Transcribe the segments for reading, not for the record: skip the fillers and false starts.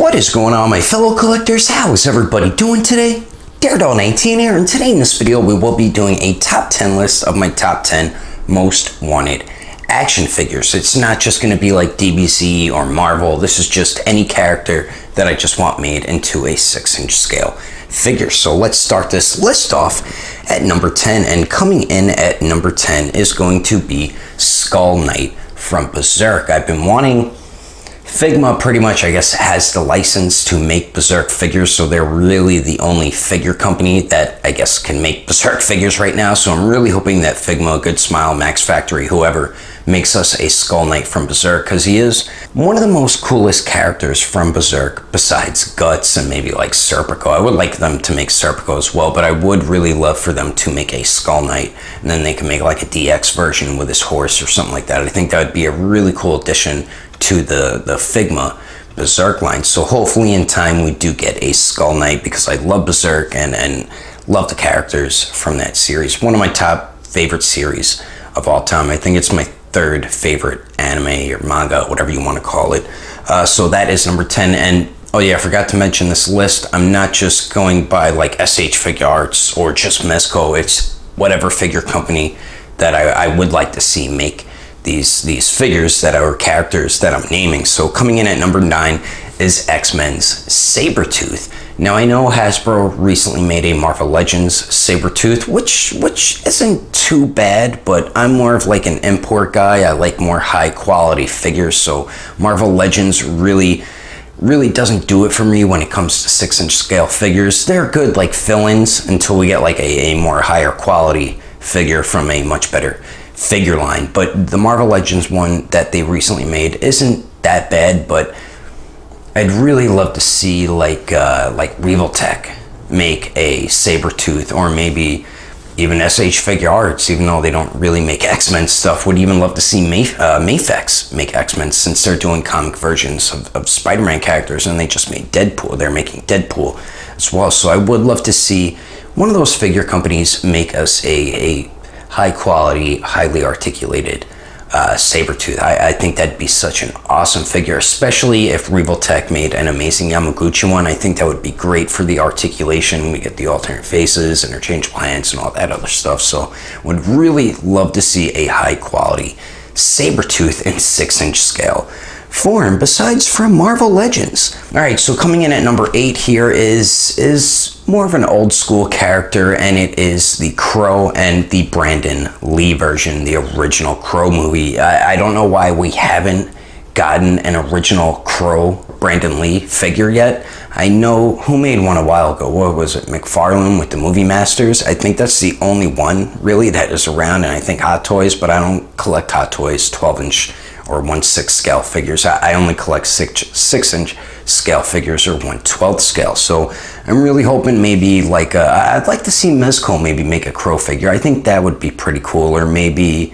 what is going on, my fellow collectors? How is everybody doing today? Daredevil19 here, and today in this video we will be doing a top 10 list of my top 10 most wanted action figures. It's not just going to be like DBZ or Marvel. This is just any character that I just want made into a 6-inch scale figure. So let's start this list off at number 10, and coming in at number 10 is going to be Skull Knight from Bezerk. I've been wanting... Figma pretty much, I guess, has the license to make Bezerk figures, so they're really the only figure company that I guess can make Bezerk figures right now. So I'm really hoping that Figma, Good Smile, Max Factory, whoever, makes us a Skull Knight from Bezerk, because he is one of the most coolest characters from Bezerk, besides Guts and maybe like Serpico. I would like them to make Serpico as well, but I would really love for them to make a Skull Knight, and then they can make like a DX version with his horse or something like that. I think that would be a really cool addition to the Figma Bezerk line. So hopefully in time we do get a Skull Knight, because I love Bezerk and love the characters from that series. One of my top favorite series of all time. I think it's my third favorite anime or manga, whatever you want to call it. So that is number 10. And oh yeah, I forgot to mention this list. I'm not just going by like SH Figure Arts or just Mezco. It's whatever figure company that I would like to see make these figures that are characters that I'm naming. So coming in at number 9 is X-Men's Saber-Tooth. Now I know Hasbro recently made a Marvel Legends Saber-Tooth, which isn't too bad, but I'm more of like an import guy. I like more high quality figures, so Marvel Legends really doesn't do it for me when it comes to 6-inch scale figures. They're good like fill-ins until we get like a more higher quality figure from a much better figure line. But the Marvel Legends one that they recently made isn't that bad, but I'd really love to see like Revoltech make a Saber-Tooth, or maybe even SH Figure Arts, even though they don't really make X-Men stuff. Would even love to see Mafex make X-Men, since they're doing comic versions of Spider-Man characters, and they just made Deadpool. They're making Deadpool as well. So I would love to see one of those figure companies make us a high quality, highly articulated Saber-Tooth. I think that'd be such an awesome figure, especially if Revoltech made an amazing Yamaguchi one. I think that would be great for the articulation. We get the alternate faces, interchangeable hands, and all that other stuff. So would really love to see a high quality Saber-Tooth in 6-inch scale form, besides from Marvel Legends. Alright, so coming in at number 8 here is more of an old school character, and it is the Crow and the Brandon Lee version, the original Crow movie. I don't know why we haven't gotten an original Crow Brandon Lee figure yet. I know who made one a while ago. What was it? McFarlane with the Movie Masters. I think that's the only one really that is around, and I think Hot Toys, but I don't collect Hot Toys 12-inch or 1/6 scale figures. I only collect 6-inch scale figures or 1/12 scale. So I'm really hoping maybe like I'd like to see Mezco maybe make a Crow figure. I think that would be pretty cool. Or maybe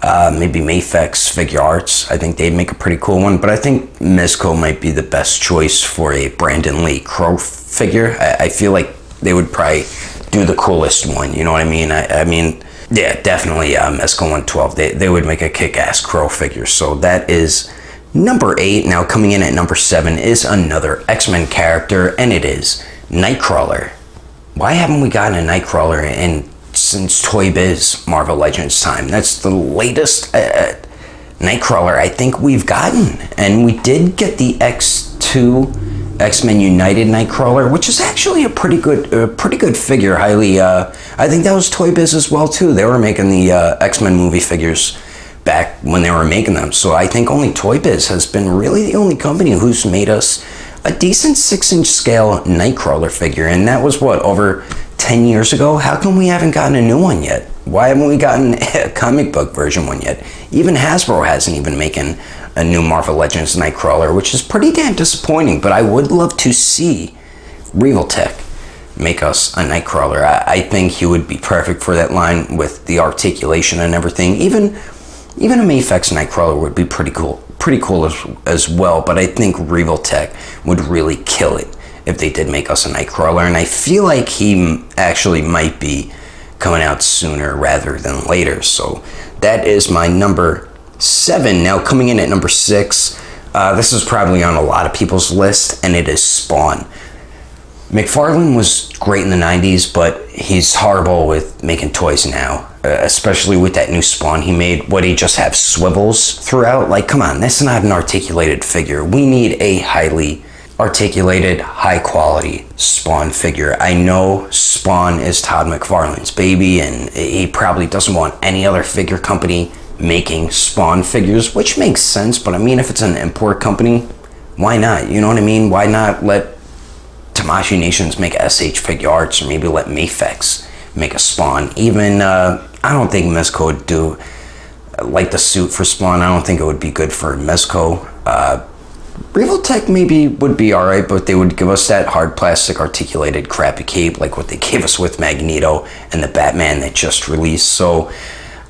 Mafex Figure Arts. I think they'd make a pretty cool one. But I think Mezco might be the best choice for a Brandon Lee Crow figure. I feel like they would probably do the coolest one. You know what I mean? I mean, yeah, definitely Mezco 112. They would make a kick-ass Crow figure. So that is number 8. Now coming in at number 7 is another X-Men character, and it is Nightcrawler. Why haven't we gotten a Nightcrawler since Toy Biz Marvel Legends time? That's the latest Nightcrawler I think we've gotten. And we did get the X2 X-Men United Nightcrawler, which is actually a pretty good figure. Highly, I think that was Toy Biz as well too. They were making the X-Men movie figures back when they were making them. So I think only Toy Biz has been really the only company who's made us a decent 6-inch scale Nightcrawler figure, and that was what, over 10 years ago? How come we haven't gotten a new one yet? Why haven't we gotten a comic book version one yet? Even Hasbro hasn't even making a new Marvel Legends Nightcrawler, which is pretty damn disappointing. But I would love to see Revoltech make us a Nightcrawler. I think he would be perfect for that line with the articulation and everything. Even a Mafex Nightcrawler would be pretty cool as well. But I think Revoltech would really kill it if they did make us a Nightcrawler, and I feel like he actually might be coming out sooner rather than later. So that is my number 7. Now coming in at number 6, This is probably on a lot of people's list, and it is Spawn. McFarlane was great in the 90s, but he's horrible with making toys now. Especially with that new Spawn he made. Would he just have swivels throughout? Like, come on, that's not an articulated figure. We need a highly articulated, high-quality Spawn figure. I know Spawn is Todd McFarlane's baby, and he probably doesn't want any other figure company making Spawn figures, which makes sense, but I mean, if it's an import company, why not? You know what I mean? Why not let Tamashii Nations make SH Figuarts, or maybe let Mafex make a Spawn? Even, I don't think Mezco would do, like the suit for Spawn, I don't think it would be good for Mezco. Revoltech maybe would be alright, but they would give us that hard plastic articulated crappy cape like what they gave us with Magneto and the Batman that just released. So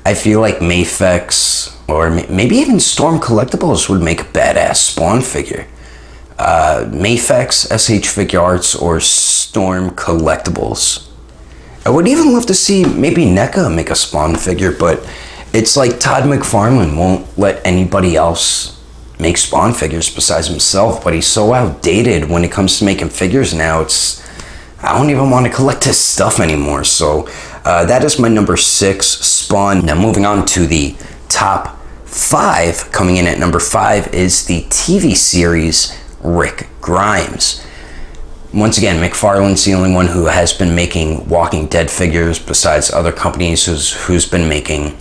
I feel like Mafex or maybe even Storm Collectibles would make a badass Spawn figure. Mafex, SH Figuarts, or Storm Collectibles. I would even love to see maybe NECA make a Spawn figure, but it's like Todd McFarlane won't let anybody else make Spawn figures besides himself, but he's so outdated when it comes to making figures now. I don't even want to collect his stuff anymore. So that is my number 6, Spawn. Now moving on to the top 5. Coming in at number 5 is the TV series Rick Grimes. Once again, McFarlane's the only one who has been making Walking Dead figures besides other companies who's been making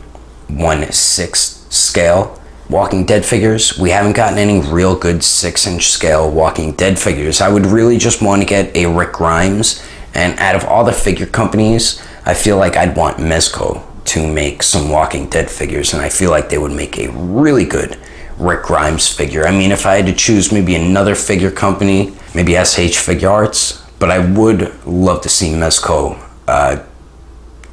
1/6 scale Walking Dead figures. We haven't gotten any real good 6-inch scale Walking Dead figures. I would really just want to get a Rick Grimes, and out of all the figure companies, I feel like I'd want Mezco to make some Walking Dead figures, and I feel like they would make a really good Rick Grimes figure. I mean, if I had to choose maybe another figure company, maybe SH Figuarts, but I would love to see Mezco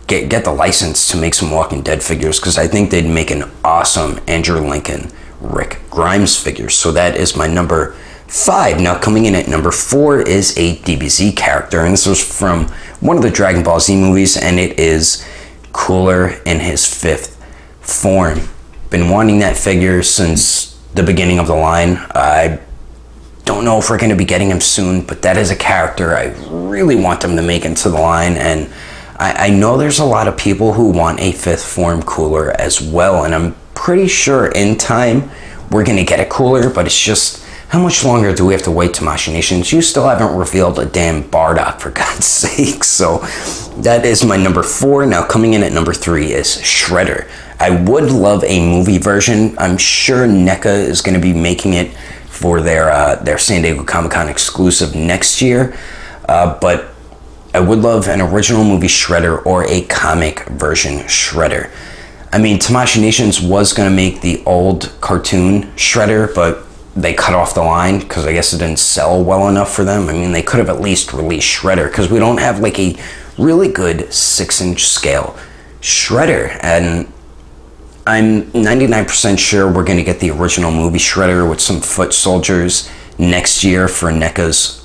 get the license to make some Walking Dead figures, because I think they'd make an awesome Andrew Lincoln Rick Grimes figure. So that is my number 5. Now coming in at number 4 is a DBZ character, and this was from one of the Dragon Ball Z movies, and it is Cooler in his 5th form. Been wanting that figure since the beginning of the line. I don't know if we're going to be getting him soon, but that is a character I really want them to make into the line, and I know there's a lot of people who want a 5th form Cooler as well, and I'm pretty sure in time we're going to get a Cooler, but it's just, how much longer do we have to wait, Tamashii Nations? You still haven't revealed a damn Bardock, for God's sake. So that is my number 4. Now coming in at number 3 is Shredder. I would love a movie version. I'm sure NECA is going to be making it for their San Diego Comic-Con exclusive next year, but I would love an original movie Shredder or a comic version Shredder. I mean, Tamashii Nations was going to make the old cartoon Shredder, but they cut off the line because I guess it didn't sell well enough for them. I mean, they could have at least released Shredder, because we don't have like a really good 6-inch scale Shredder. And I'm 99% sure we're going to get the original movie Shredder with some foot soldiers next year for NECA's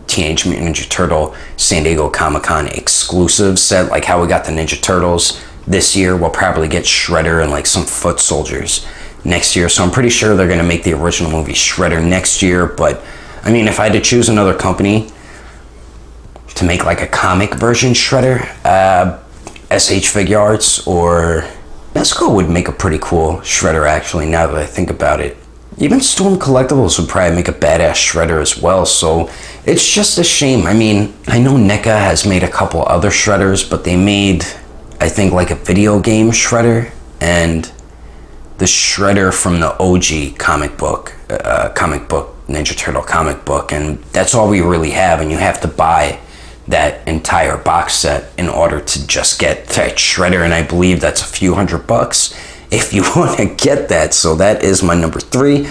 Teenage Mutant Ninja Turtle San Diego Comic-Con exclusive set. Like how we got the Ninja Turtles this year, we'll probably get Shredder and like some foot soldiers next year. So I'm pretty sure they're going to make the original movie Shredder next year. But I mean, if I had to choose another company to make like a comic version Shredder, SH Figuarts or Mezco would make a pretty cool Shredder, actually, now that I think about it. Even Storm Collectibles would probably make a badass Shredder as well, so it's just a shame. I mean, I know NECA has made a couple other Shredders, but they made, I think, like a video game Shredder, and the Shredder from the OG comic book Ninja Turtle comic book, and that's all we really have, and you have to buy that entire box set in order to just get that Shredder, and I believe that's a few $100 if you want to get that. So that is my number 3.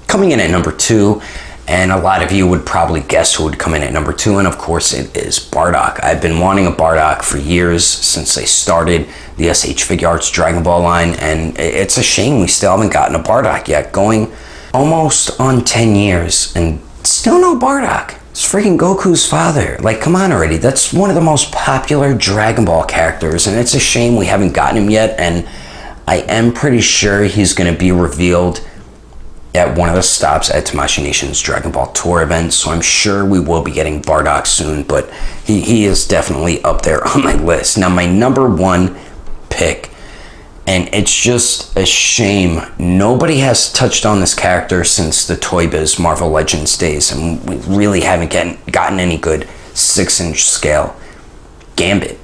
Coming in at number 2, and a lot of you would probably guess who would come in at number 2, and of course it is Bardock. I've been wanting a Bardock for years, since they started the SH Figuarts Dragon Ball line, and it's a shame we still haven't gotten a Bardock yet. Going almost on 10 years and still no Bardock. It's freaking Goku's father. Like, come on already. That's one of the most popular Dragon Ball characters, and it's a shame we haven't gotten him yet, and I am pretty sure he's going to be revealed at one of the stops at Tamashii Nation's Dragon Ball Tour event, so I'm sure we will be getting Bardock soon, but he is definitely up there on my list. Now, my number one pick, and it's just a shame nobody has touched on this character since the Toy Biz Marvel Legends days, and we really haven't gotten any good 6-inch scale. Gambit.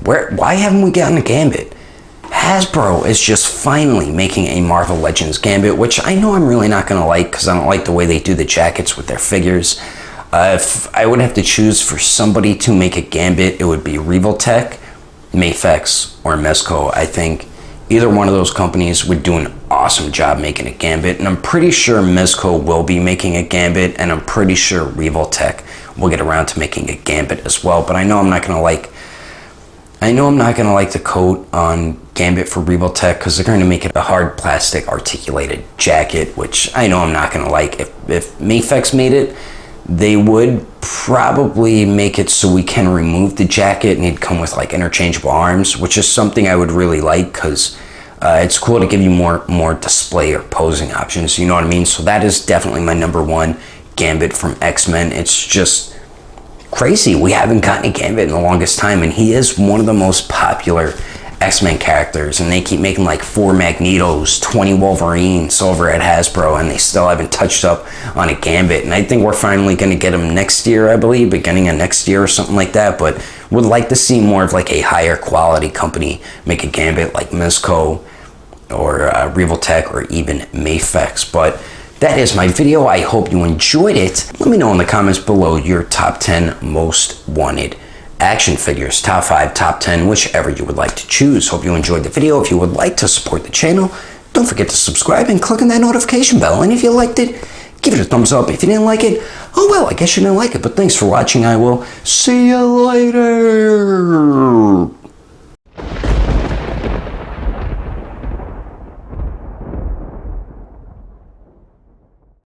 Why haven't we gotten a Gambit? Hasbro is just finally making a Marvel Legends Gambit, which I know I'm really not going to like because I don't like the way they do the jackets with their figures. If I would have to choose for somebody to make a Gambit, it would be Revoltech, Mafex, or Mezco. I think either one of those companies would do an awesome job making a Gambit, and I'm pretty sure Mezco will be making a Gambit, and I'm pretty sure Revoltech will get around to making a Gambit as well. But I know I'm not going to like the coat on Gambit for Revoltech because they're going to make it a hard plastic articulated jacket, which I know I'm not going to like. If Mafex made it, they would probably make it so we can remove the jacket and it'd come with like interchangeable arms, which is something I would really like because it's cool to give you more display or posing options, you know what I mean? So that is definitely my number one Gambit from X-Men. It's just crazy we haven't gotten a Gambit in the longest time, and he is one of the most popular X-Men characters, and they keep making like 4 Magnetos, 20 Wolverines over at Hasbro, and they still haven't touched up on a Gambit. And I think we're finally going to get him next year, I believe, beginning of next year or something like that. But would like to see more of like a higher quality company make a Gambit like Mezco or Revoltech or even Mafex. But that is my video. I hope you enjoyed it. Let me know in the comments below your top 10 most wanted action figures, top 5, top 10, whichever you would like to choose. Hope you enjoyed the video. If you would like to support the channel, don't forget to subscribe and click on that notification bell. And if you liked it, give it a thumbs up. If you didn't like it, oh well, I guess you didn't like it. But thanks for watching. I will see you later.